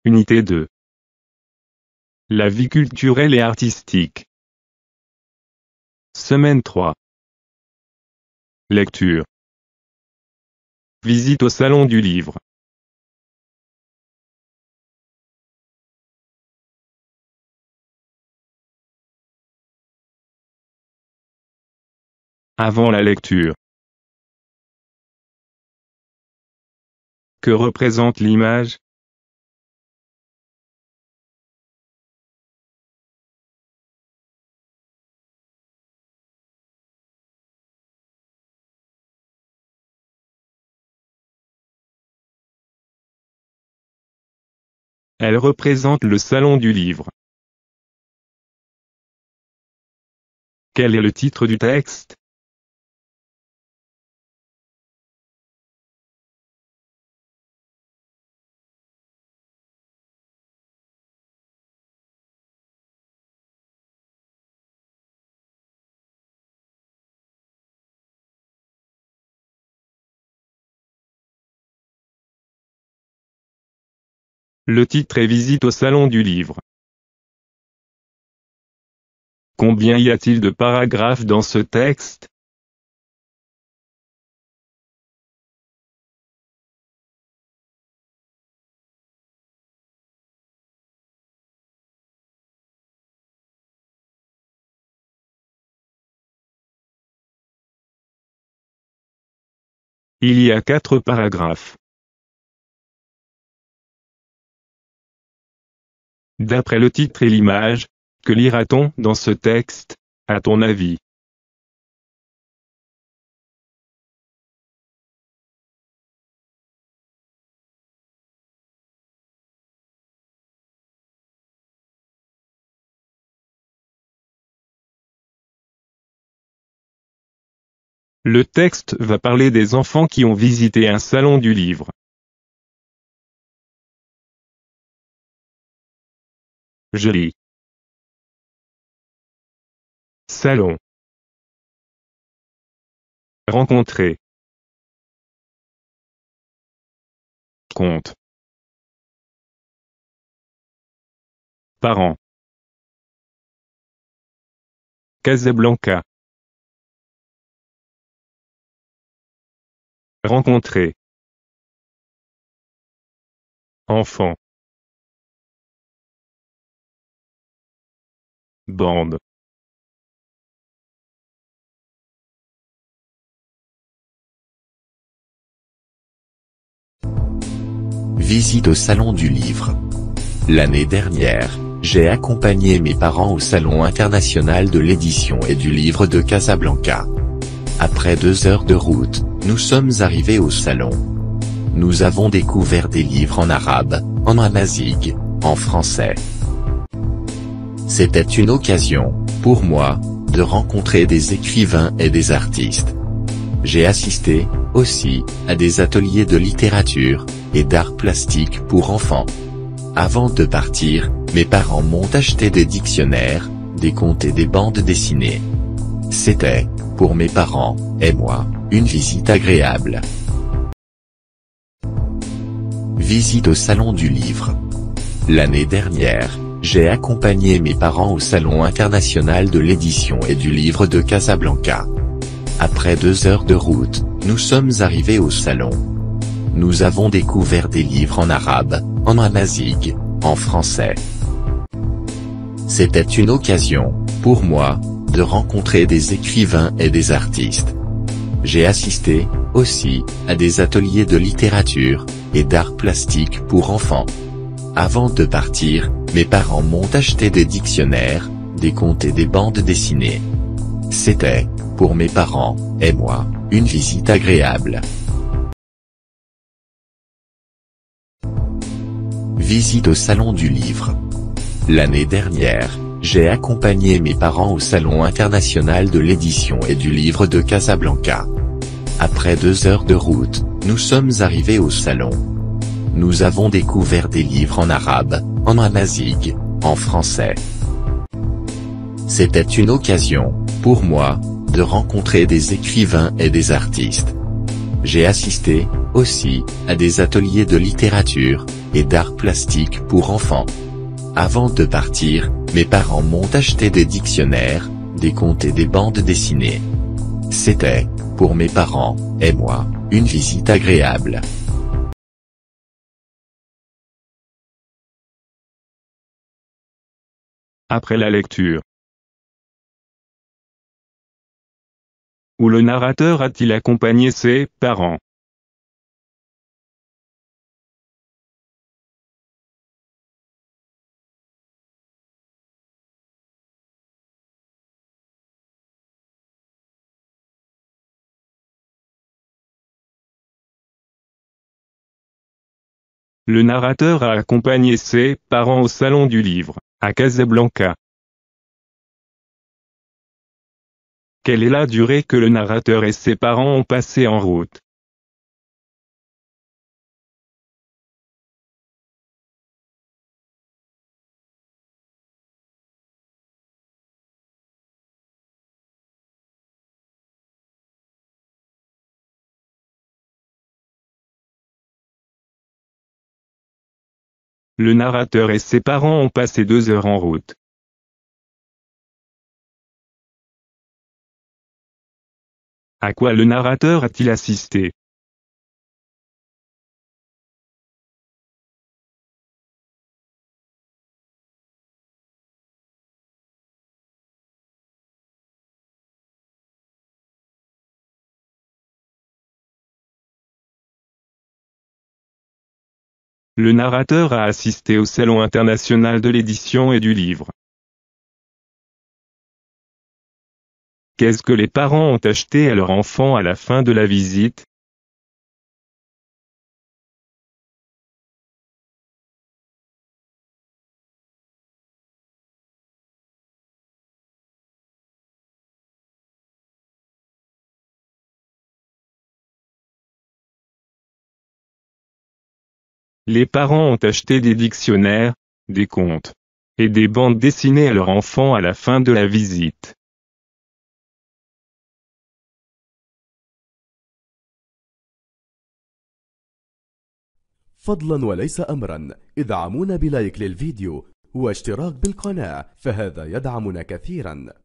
Unité 2. La vie culturelle et artistique. Semaine 3. Lecture. Visite au Salon du Livre. Avant la lecture. Que représente l'image? Elle représente le Salon du Livre. Quel est le titre du texte? Le titre est Visite au Salon du Livre. Combien y a-t-il de paragraphes dans ce texte? Il y a 4 paragraphes. D'après le titre et l'image, que lira-t-on dans ce texte, à ton avis? Le texte va parler des enfants qui ont visité un salon du livre. Je lis. Salon. Rencontrer. Conte. Parents. Casablanca. Rencontrer. Enfant. Bande. Visite au Salon du Livre. L'année dernière, j'ai accompagné mes parents au Salon international de l'édition et du livre de Casablanca. Après 2 heures de route, nous sommes arrivés au salon. Nous avons découvert des livres en arabe, en amazigh, en français. C'était une occasion, pour moi, de rencontrer des écrivains et des artistes. J'ai assisté, aussi, à des ateliers de littérature, et d'art plastique pour enfants. Avant de partir, mes parents m'ont acheté des dictionnaires, des contes et des bandes dessinées. C'était, pour mes parents, et moi, une visite agréable. Visite au Salon du Livre. L'année dernière, j'ai accompagné mes parents au Salon international de l'édition et du livre de Casablanca. Après 2 heures de route, nous sommes arrivés au salon. Nous avons découvert des livres en arabe, en amazigh, en français. C'était une occasion, pour moi, de rencontrer des écrivains et des artistes. J'ai assisté, aussi, à des ateliers de littérature, et d'art plastique pour enfants. Avant de partir, mes parents m'ont acheté des dictionnaires, des contes et des bandes dessinées. C'était, pour mes parents, et moi, une visite agréable. Visite au Salon du Livre. L'année dernière, j'ai accompagné mes parents au Salon international de l'édition et du livre de Casablanca. Après 2 heures de route, nous sommes arrivés au salon. Nous avons découvert des livres en arabe, en amazigh, en français. C'était une occasion, pour moi, de rencontrer des écrivains et des artistes. J'ai assisté, aussi, à des ateliers de littérature, et d'art plastique pour enfants. Avant de partir, mes parents m'ont acheté des dictionnaires, des contes et des bandes dessinées. C'était, pour mes parents, et moi, une visite agréable. Après la lecture. Où le narrateur a-t-il accompagné ses parents? Le narrateur a accompagné ses parents au Salon du Livre, à Casablanca. Quelle est la durée que le narrateur et ses parents ont passée en route? Le narrateur et ses parents ont passé 2 heures en route. À quoi le narrateur a-t-il assisté? Le narrateur a assisté au Salon international de l'édition et du livre. Qu'est-ce que les parents ont acheté à leur enfant à la fin de la visite? Les parents ont acheté des dictionnaires, des contes et des bandes dessinées à leur enfant à la fin de la visite. فضلا وليس أمرا، ادعمونا بلايك للفيديو واشتراك بالقناة، فهذا يدعمنا كثيرا.